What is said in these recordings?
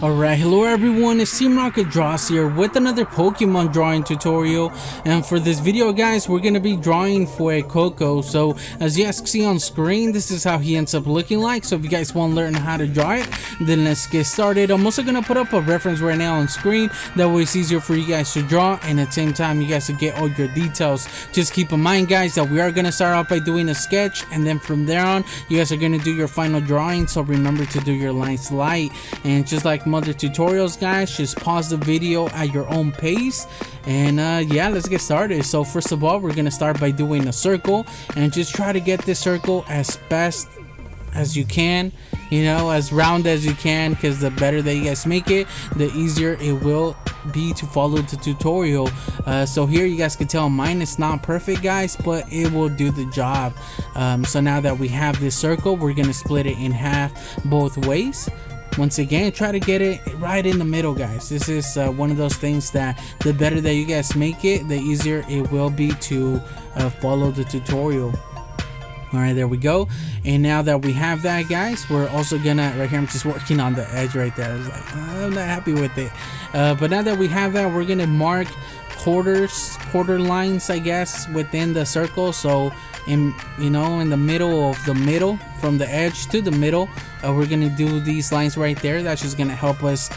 Alright, hello everyone, it's Team Rocket Draws here with another Pokemon drawing tutorial. And for this video guys, we're going to be drawing Fuecoco. So as you guys can see on screen, this is how he ends up looking like. So if you guys want to learn how to draw it, then let's get started. I'm also going to put up a reference right now on screen, that way it's easier for you guys to draw, and at the same time you guys will get all your details. Just keep in mind guys that we are going to start off by doing a sketch, and then from there on you guys are going to do your final drawing. So remember to do your lines light, and just like other tutorials guys, just pause the video at your own pace. And yeah, let's get started. So first of all, we're gonna start by doing a circle, and just try to get this circle as best as you can, you know, as round as you can, because the better that you guys make it, the easier it will be to follow the tutorial. So here you guys can tell mine is not perfect guys, but it will do the job. So now that we have this circle, we're gonna split it in half both ways. Once again, try to get it right in the middle guys. This is one of those things that the better that you guys make it, the easier it will be to follow the tutorial. Alright, there we go. And now that we have that guys, we're also gonna, right here I'm just working on the edge right there. I was like, I'm not happy with it, but now that we have that, we're gonna mark quarter lines I guess within the circle. So in, you know, in the middle of the middle, from the edge to the middle, we're gonna do these lines right there. That's just gonna help us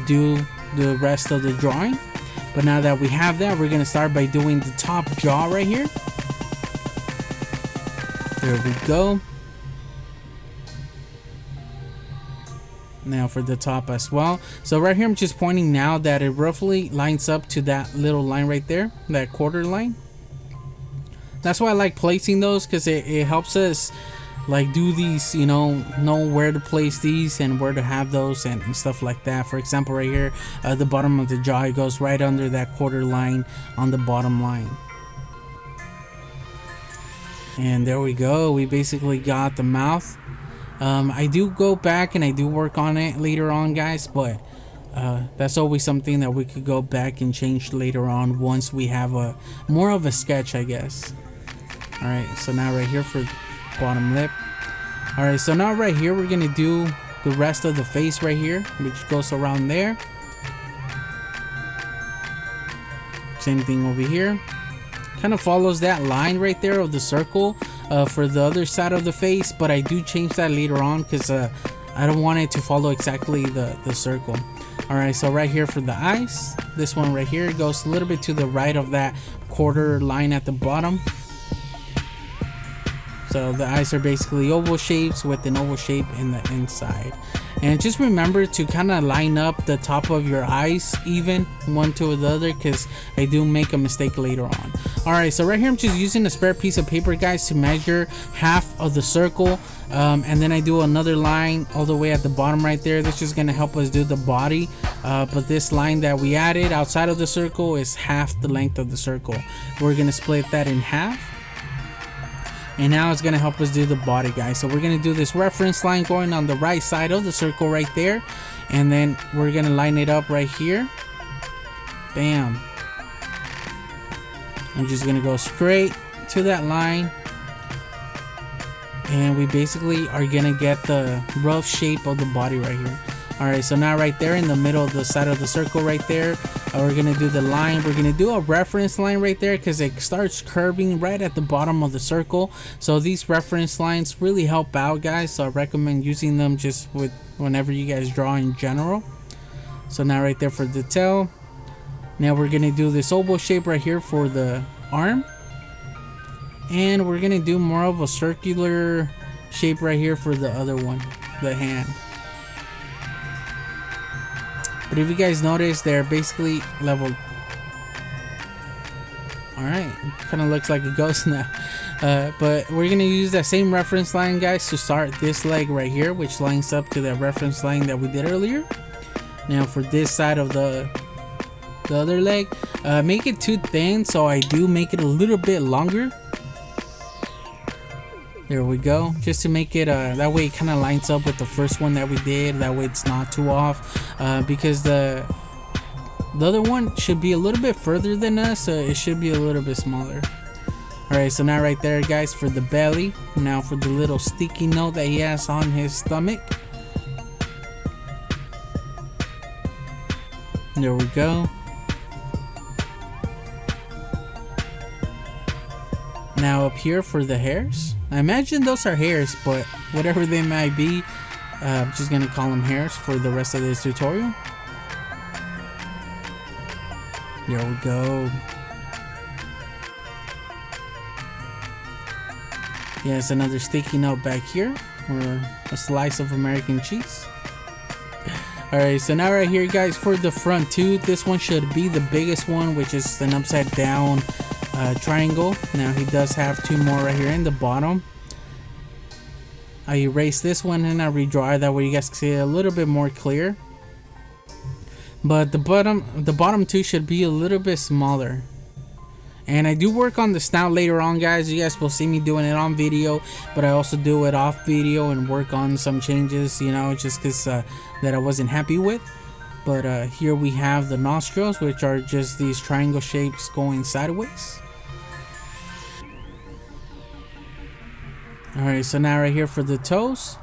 do the rest of the drawing. But now that we have that, we're gonna start by doing the top jaw right here. There we go. Now for the top as well. So right here I'm just pointing now that it roughly lines up to that little line right there, that quarter line. That's why I like placing those, because it helps us like do these, you know where to place these and where to have those and stuff like that. For example, right here, the bottom of the jaw, it goes right under that quarter line on the bottom line. And there we go, we basically got the mouth. I do go back and I do work on it later on guys, but that's always something that we could go back and change later on once we have a more of a sketch I guess. Alright, so now right here for bottom lip. Alright, so now right here we're gonna do the rest of the face right here, which goes around there. Same thing over here. Kind of follows that line right there of the circle for the other side of the face, but I do change that later on because I don't want it to follow exactly the circle. Alright, so right here for the eyes, this one right here goes a little bit to the right of that quarter line at the bottom. So the eyes are basically oval shapes with an oval shape in the inside. And just remember to kind of line up the top of your eyes even one to the other, because I do make a mistake later on. Alright, so right here I'm just using a spare piece of paper guys to measure half of the circle, and then I do another line all the way at the bottom right there. That's just going to help us do the body, but this line that we added outside of the circle is half the length of the circle. We're going to split that in half. And now it's gonna help us do the body guys. So we're gonna do this reference line going on the right side of the circle right there, and then we're gonna line it up right here. Bam. I'm just gonna go straight to that line, and we basically are gonna get the rough shape of the body right here. Alright, so now right there in the middle of the side of the circle right there, we're gonna do the line. We're gonna do a reference line right there because it starts curving right at the bottom of the circle. So these reference lines really help out guys, so I recommend using them just with whenever you guys draw in general. So now right there for the tail. Now we're gonna do this oval shape right here for the arm, and we're gonna do more of a circular shape right here for the other one, the hand. But if you guys notice, they're basically leveled. Alright, kind of looks like a ghost now. But we're going to use that same reference line guys to start this leg right here, which lines up to that reference line that we did earlier. Now for this side of the other leg, make it too thin, so I do make it a little bit longer. There we go, just to make it that way it kind of lines up with the first one that we did. That way it's not too off, because the other one should be a little bit further than us, so it should be a little bit smaller. Alright, so now right there guys for the belly. Now for the little sticky note that he has on his stomach. There we go. Now up here for the hairs, I imagine those are hairs, but whatever they might be, I'm just gonna call them hairs for the rest of this tutorial. There we go. Yes, another sticky note back here, or a slice of American cheese. Alright, so now right here guys, for the front tooth, this one should be the biggest one, which is an upside down triangle. Now he does have two more right here in the bottom. I erase this one and I redraw it, that way you guys can see it a little bit more clear. But the bottom two should be a little bit smaller. And I do work on the snout later on, guys. You guys will see me doing it on video, but I also do it off video and work on some changes, you know, just because that I wasn't happy with. But here we have the nostrils, which are just these triangle shapes going sideways. Alright, so now right here for the toes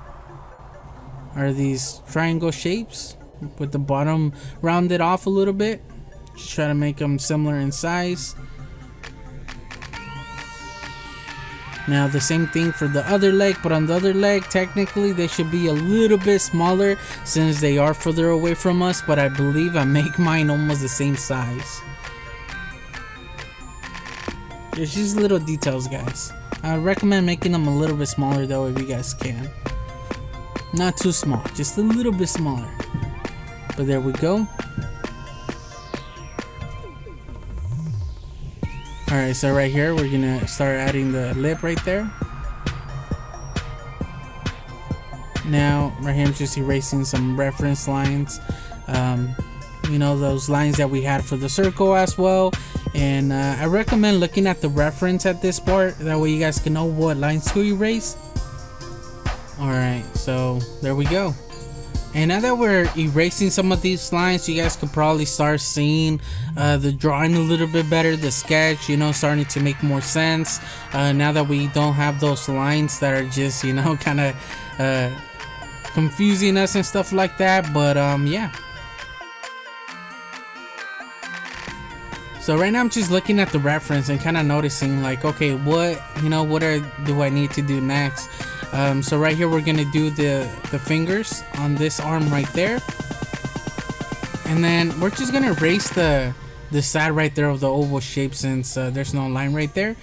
are these triangle shapes with the bottom rounded off a little bit. Just try to make them similar in size. Now the same thing for the other leg, but on the other leg technically they should be a little bit smaller since they are further away from us, but I believe I make mine almost the same size. It's just little details, guys. I recommend making them a little bit smaller though if you guys can. Not too small, just a little bit smaller. But there we go. Alright, so right here we're gonna start adding the lip right there. Now right here I'm just erasing some reference lines, you know, those lines that we had for the circle as well. And I recommend looking at the reference at this part, that way you guys can know what lines to erase. Alright, so there we go. And now that we're erasing some of these lines, you guys could probably start seeing the drawing a little bit better, the sketch, you know, starting to make more sense. Now that we don't have those lines that are just, you know, kind of confusing us and stuff like that. But yeah. So right now I'm just looking at the reference and kind of noticing like, okay, what, you know, do I need to do next? So right here we're gonna do the fingers on this arm right there, and then we're just gonna erase the side right there of the oval shape since there's no line right there.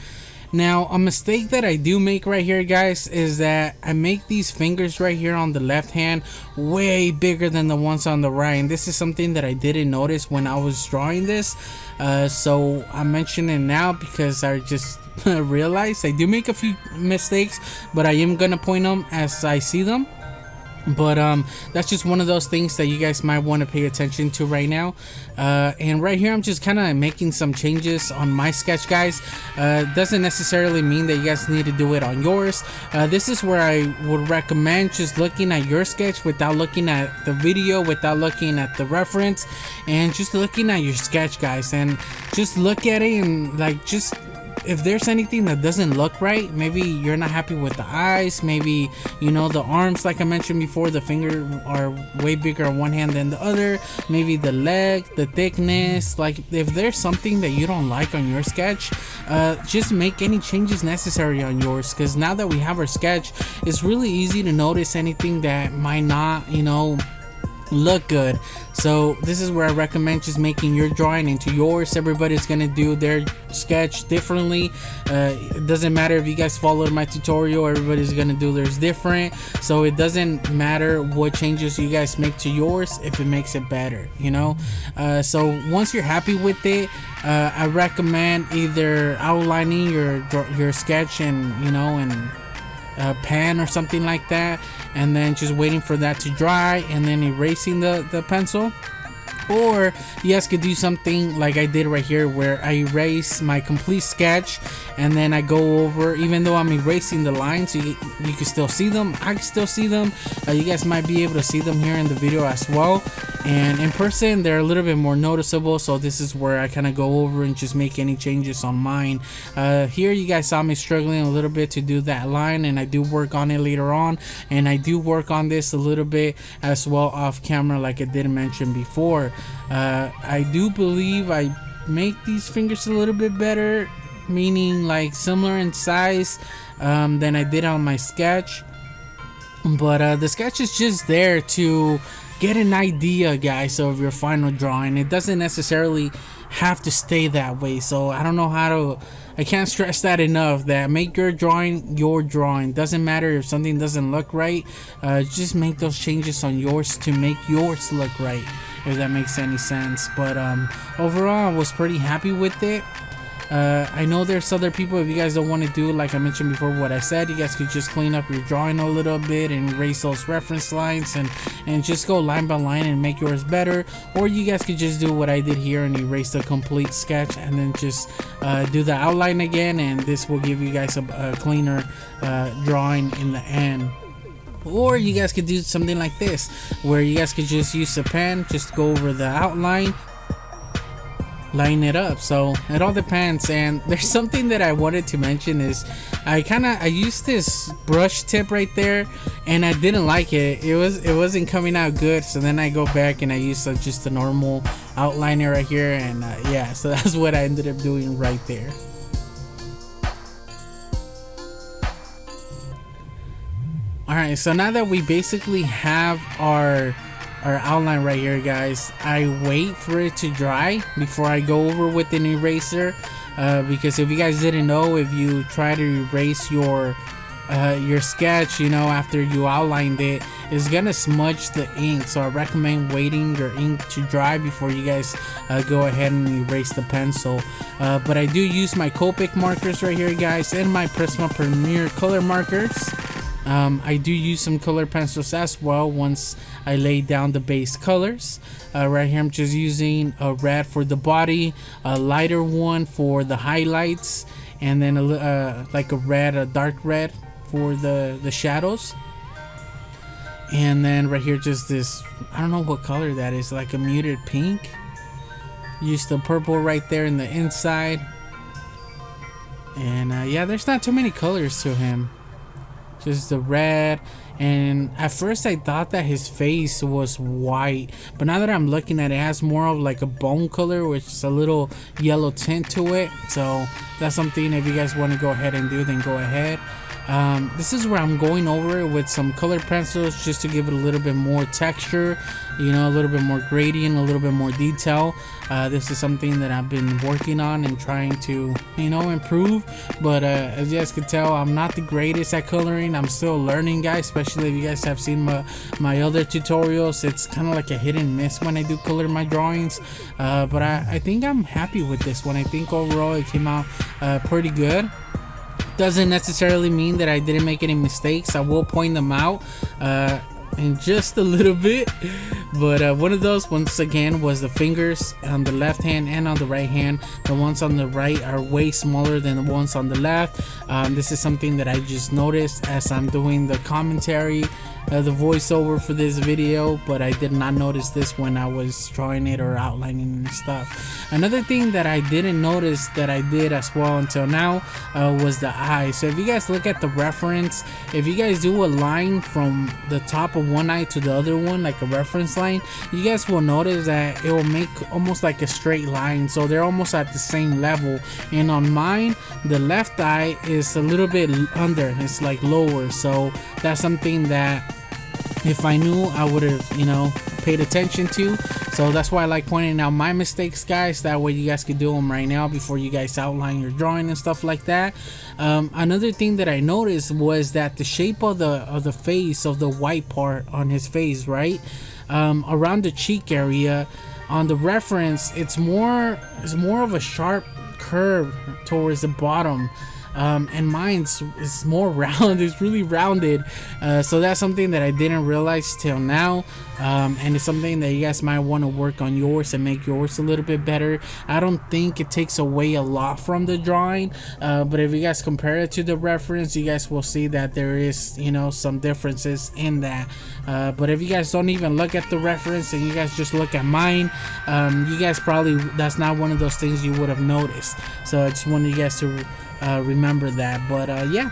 Now a mistake that I do make right here, guys, is that I make these fingers right here on the left hand way bigger than the ones on the right, and this is something that I didn't notice when I was drawing this. So I'm mentioning it now because I just realized I do make a few mistakes, but I am gonna point them as I see them. But that's just one of those things that you guys might want to pay attention to right now. And right here I'm just kind of making some changes on my sketch, guys. Doesn't necessarily mean that you guys need to do it on yours. This is where I would recommend just looking at your sketch without looking at the video, without looking at the reference, and just looking at your sketch, guys, and just look at it and like, just if there's anything that doesn't look right, maybe you're not happy with the eyes, maybe, you know, the arms, like I mentioned before, the finger are way bigger on one hand than the other, maybe the leg, the thickness. Like if there's something that you don't like on your sketch, just make any changes necessary on yours, because now that we have our sketch, it's really easy to notice anything that might not, you know, look good. So this is where I recommend just making your drawing into yours. Everybody's gonna do their sketch differently. It doesn't matter if you guys followed my tutorial, everybody's gonna do theirs different, so it doesn't matter what changes you guys make to yours if it makes it better, you know. So once you're happy with it, I recommend either outlining your sketch and, you know, and pen or something like that, and then just waiting for that to dry and then erasing the pencil. Or you guys could do something like I did right here, where I erase my complete sketch and then I go over, even though I'm erasing the lines, you can still see them, I can still see them. You guys might be able to see them here in the video as well, and in person they're a little bit more noticeable. So this is where I kind of go over and just make any changes on mine. Here you guys saw me struggling a little bit to do that line, and I do work on it later on, and I do work on this a little bit as well off camera, like I did mention before. I do believe I make these fingers a little bit better, meaning like similar in size than I did on my sketch. But the sketch is just there to get an idea, guys, of your final drawing. It doesn't necessarily have to stay that way. So I don't know how to, I can't stress that enough, that make your drawing your drawing. Doesn't matter if something doesn't look right, just make those changes on yours to make yours look right, if that makes any sense. But overall I was pretty happy with it. I know there's other people, if you guys don't want to do, like I mentioned before, what I said, you guys could just clean up your drawing a little bit and erase those reference lines and just go line by line and make yours better. Or you guys could just do what I did here and erase the complete sketch and then just do the outline again, and this will give you guys a cleaner drawing in the end. Or you guys could do something like this, where you guys could just use a pen, just go over the outline, line it up. So it all depends. And there's something that I wanted to mention is I used this brush tip right there and I didn't like it. It wasn't coming out good. So then I go back and I use just a normal outliner right here, and yeah, so that's what I ended up doing right there. Alright, so now that we basically have our outline right here, guys, I wait for it to dry before I go over with an eraser, because if you guys didn't know, if you try to erase your sketch, you know, after you outlined it, it's gonna smudge the ink. So I recommend waiting your ink to dry before you guys go ahead and erase the pencil. But I do use my Copic markers right here, guys, and my Prisma Premier color markers. I do use some color pencils as well once I lay down the base colors. Right here I'm just using a red for the body, a lighter one for the highlights, and then like a dark red for the shadows. And then right here just this, I don't know what color that is, like a muted pink. Use the purple right there in the inside. And yeah, there's not too many colors to him. Just the red. And at first I thought that his face was white, but now that I'm looking at it, it has more of like a bone color, which is a little yellow tint to it. So that's something, if you guys want to go ahead and do, then go ahead. This is where I'm going over it with some colored pencils just to give it a little bit more texture, you know, a little bit more gradient, a little bit more detail. This is something that I've been working on and trying to, you know, improve. But as you guys can tell, I'm not the greatest at coloring. I'm still learning, guys, especially if you guys have seen my other tutorials. It's kind of like a hit and miss when I do color my drawings. But I think I'm happy with this one. I think overall it came out pretty good. Doesn't necessarily mean that I didn't make any mistakes. I will point them out in just a little bit. But one of those, once again, was the fingers on the left hand and on the right hand. The ones on the right are way smaller than the ones on the left. This is something that I just noticed as I'm doing the commentary, the voiceover for this video, but I did not notice this when I was drawing it or outlining and stuff. Another thing that I didn't notice that I did as well until now was the eye. So if you guys look at the reference, if you guys do a line from the top of one eye to the other one, like a reference line, you guys will notice that it will make almost like a straight line, so they're almost at the same level. And on mine, the left eye is a little bit under, it's like lower. So that's something that if I knew, I would have, you know, paid attention to. So that's why I like pointing out my mistakes, guys. That way you guys can do them right now before you guys outline your drawing and stuff like that. Another thing that I noticed was that the shape of the face, of the white part on his face, right, around the cheek area, on the reference, it's more of a sharp curve towards the bottom. And mine's is more round. It's really rounded, so that's something that I didn't realize till now, and it's something that you guys might want to work on yours and make yours a little bit better. I don't think it takes away a lot from the drawing, but if you guys compare it to the reference, you guys will see that there is, you know, some differences in that. But if you guys don't even look at the reference and you guys just look at mine, you guys probably, that's not one of those things you would have noticed. So I just wanted you guys to remember that. But yeah,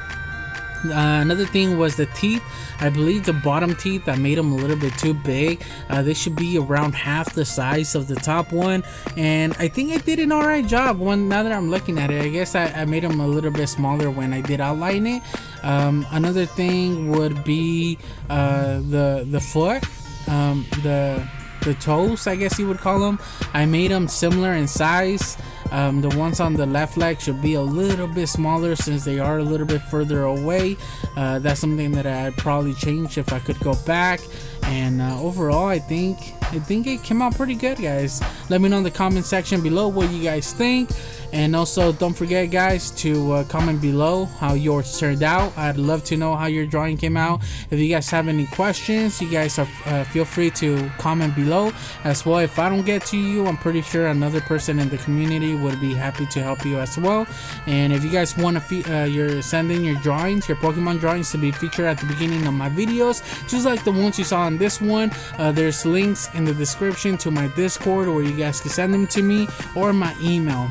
Another thing was the teeth. I believe the bottom teeth, I made them a little bit too big. They should be around half the size of the top one, and I think I did an alright job. Now that I'm looking at it, I guess I made them a little bit smaller when I did outline it. Another thing would be the foot, the toes, I guess you would call them. I made them similar in size. The ones on the left leg should be a little bit smaller since they are a little bit further away. That's something that I'd probably change if I could go back. And overall, I think it came out pretty good, guys. Let me know in the comment section below what you guys think. And also, don't forget, guys, to comment below how yours turned out. I'd love to know how your drawing came out. If you guys have any questions, you guys are feel free to comment below as well. If I don't get to you, I'm pretty sure another person in the community would be happy to help you as well. And if you guys want to you're sending your drawings, your Pokemon drawings, to be featured at the beginning of my videos, just like the ones you saw in this one, there's links in the description to my Discord where you guys can send them to me, or my email.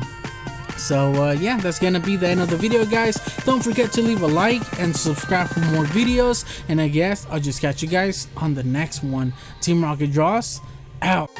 So yeah, that's gonna be the end of the video, guys. Don't forget to leave a like and subscribe for more videos, and I guess I'll just catch you guys on the next one. Team Rocket Draws out.